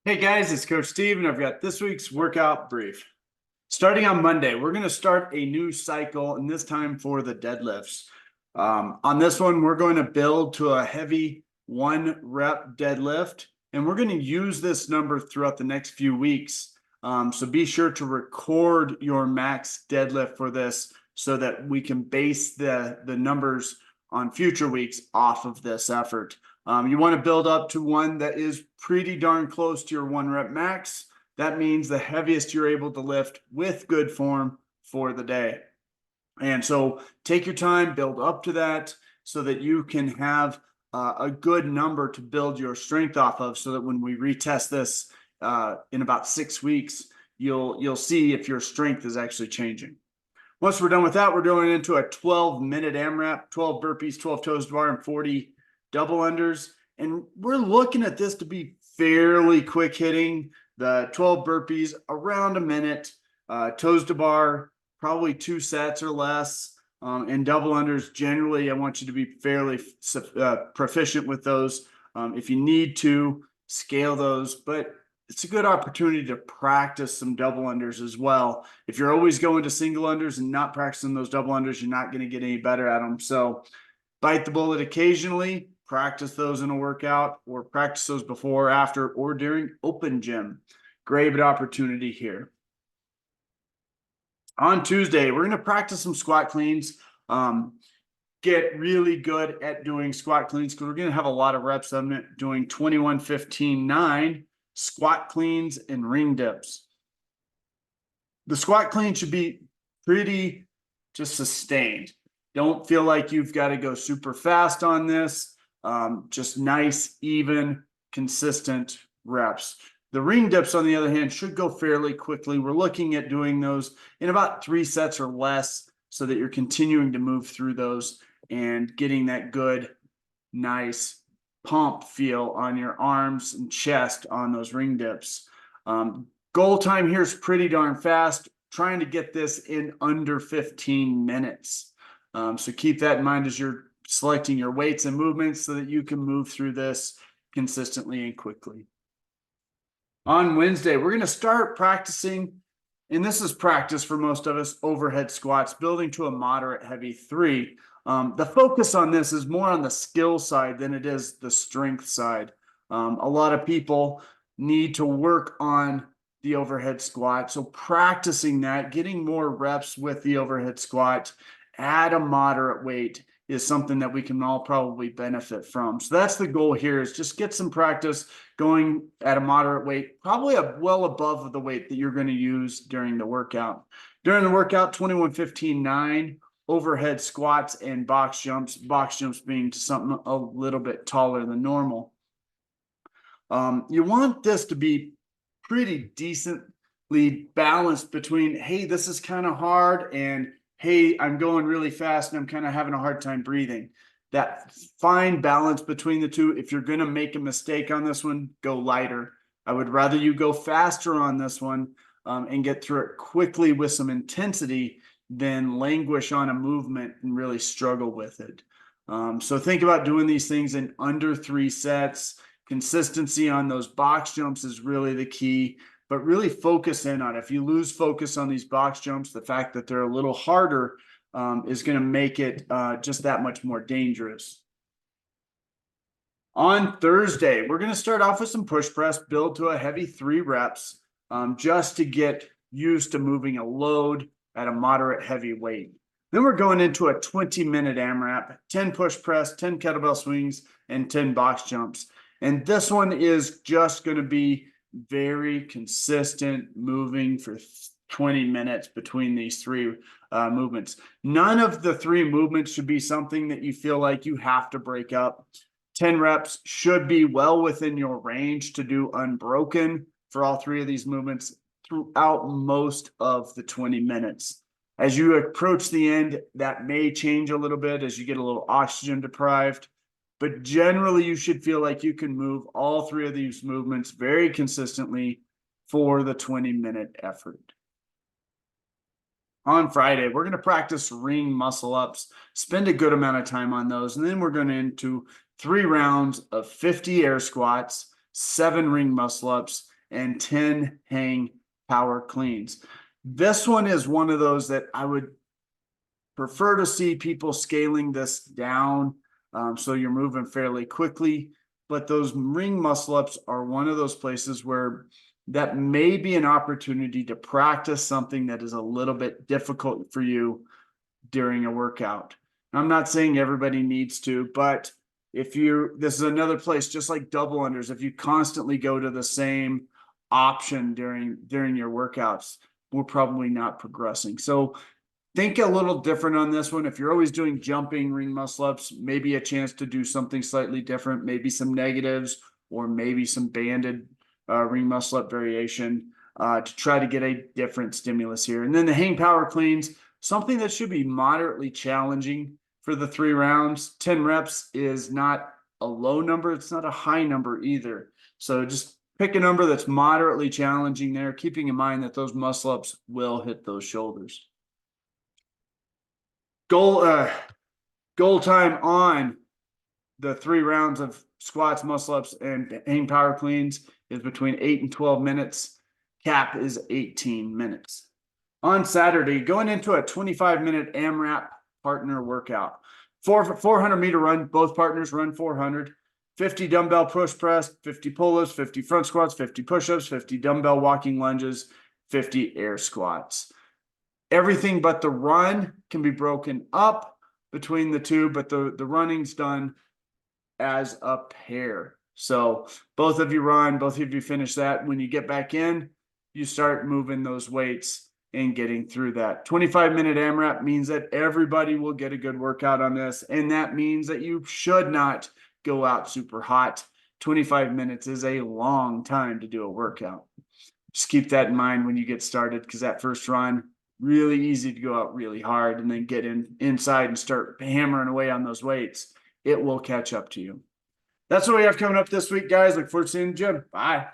Hey guys, it's Coach Steve, and I've got this week's workout brief. Starting on Monday, we're going to start a new cycle, and this time for the deadlifts. On this one, we're going to build to a heavy 1 rep deadlift, and we're going to use this number throughout the next few weeks. So be sure to record your max deadlift for this so that we can base the numbers on future weeks off of this effort. You want to build up to one that is pretty darn close to your 1 rep max. That means the heaviest you're able to lift with good form for the day. And so take your time, build up to that so that you can have a good number to build your strength off of, so that when we retest this in about 6 weeks, you'll see if your strength is actually changing. Once we're done with that, we're going into a 12-minute AMRAP, 12 burpees, 12 toes to bar, and 40 double unders. And we're looking at this to be fairly quick hitting. The 12 burpees around a minute, toes to bar, probably 2 sets or less. And double unders, generally, I want you to be fairly proficient with those. If you need to, scale those, but it's a good opportunity to practice some double unders as well. If you're always going to single unders and not practicing those double unders, you're not going to get any better at them. So bite the bullet occasionally, practice those in a workout, or practice those before, after, or during open gym. Great opportunity here. On Tuesday, we're going to practice some squat cleans. Get really good at doing squat cleans because we're going to have a lot of reps on it, doing 21, 15, 9 squat cleans and ring dips. The squat clean should be pretty just sustained. Don't feel like you've got to go super fast on this. Just nice, even, consistent reps. The ring dips, on the other hand, should go fairly quickly. We're looking at doing those in about 3 sets or less so that you're continuing to move through those and getting that good, nice pump feel on your arms and chest on those ring dips. Goal time here is pretty darn fast, trying to get this in under 15 minutes. So keep that in mind as you're selecting your weights and movements so that you can move through this consistently and quickly. On Wednesday, we're going to start practicing, and this is practice for most of us, overhead squats, building to a moderate heavy 3. The focus on this is more on the skill side than it is the strength side. A lot of people need to work on the overhead squat. So practicing that, getting more reps with the overhead squat at a moderate weight is something that we can all probably benefit from. So that's the goal here, is just get some practice going at a moderate weight, probably well above the weight that you're going to use during the workout. During the workout, 21, 15, 9 overhead squats and box jumps being something a little bit taller than normal. You want this to be pretty decently balanced between, hey, this is kind of hard, and hey, I'm going really fast and I'm kind of having a hard time breathing. That fine balance between the two. If you're going to make a mistake on this one, go lighter. I would rather you go faster on this one and get through it quickly with some intensity than languish on a movement and really struggle with it. So think about doing these things in under 3 sets. Consistency on those box jumps is really the key, but really focus in on it. If you lose focus on these box jumps, the fact that they're a little harder is going to make it just that much more dangerous. On Thursday, we're going to start off with some push press, build to a heavy 3 reps, just to get used to moving a load at a moderate heavy weight. Then we're going into a 20-minute AMRAP, 10 push press, 10 kettlebell swings, and 10 box jumps. And this one is just going to be very consistent, moving for 20 minutes between these 3 movements. None of the 3 movements should be something that you feel like you have to break up. 10 reps should be well within your range to do unbroken for all 3 of these movements throughout most of the 20 minutes. As you approach the end, that may change a little bit as you get a little oxygen deprived, but generally you should feel like you can move all 3 of these movements very consistently for the 20-minute effort. On Friday, we're going to practice ring muscle ups, spend a good amount of time on those, and then we're going into 3 rounds of 50 air squats, 7 ring muscle ups, and 10 hang power cleans. This one is one of those that I would prefer to see people scaling this down. So you're moving fairly quickly, but those ring muscle ups are one of those places where that may be an opportunity to practice something that is a little bit difficult for you during a workout. I'm not saying everybody needs to, but if this is another place, just like double unders, if you constantly go to the same option during your workouts, we're probably not progressing. So think a little different on this one. If you're always doing jumping ring muscle ups, maybe a chance to do something slightly different, maybe some negatives or maybe some banded ring muscle up variation to try to get a different stimulus here. And then the hang power cleans, something that should be moderately challenging for the 3 rounds. 10 reps is not a low number. It's not a high number either. So just pick a number that's moderately challenging there, keeping in mind that those muscle ups will hit those shoulders. Goal time on the 3 rounds of squats, muscle ups, and hang power cleans is between 8 and 12 minutes. Cap is 18 minutes. On Saturday, going into a 25-minute AMRAP partner workout. 400-meter run, both partners run 400. 50 dumbbell push press, 50 pull-ups, 50 front squats, 50 push-ups, 50 dumbbell walking lunges, 50 air squats. Everything but the run can be broken up between the two, but the running's done as a pair. So both of you run, both of you finish that. When you get back in, you start moving those weights and getting through that. 25-minute AMRAP means that everybody will get a good workout on this, and that means that you should not go out super hot. 25 minutes is a long time to do a workout. Just keep that in mind when you get started, because that first run, really easy to go out really hard and then get inside and start hammering away on those weights. It will catch up to you. That's what we have coming up this week, guys. Look forward to seeing you in the gym. Bye.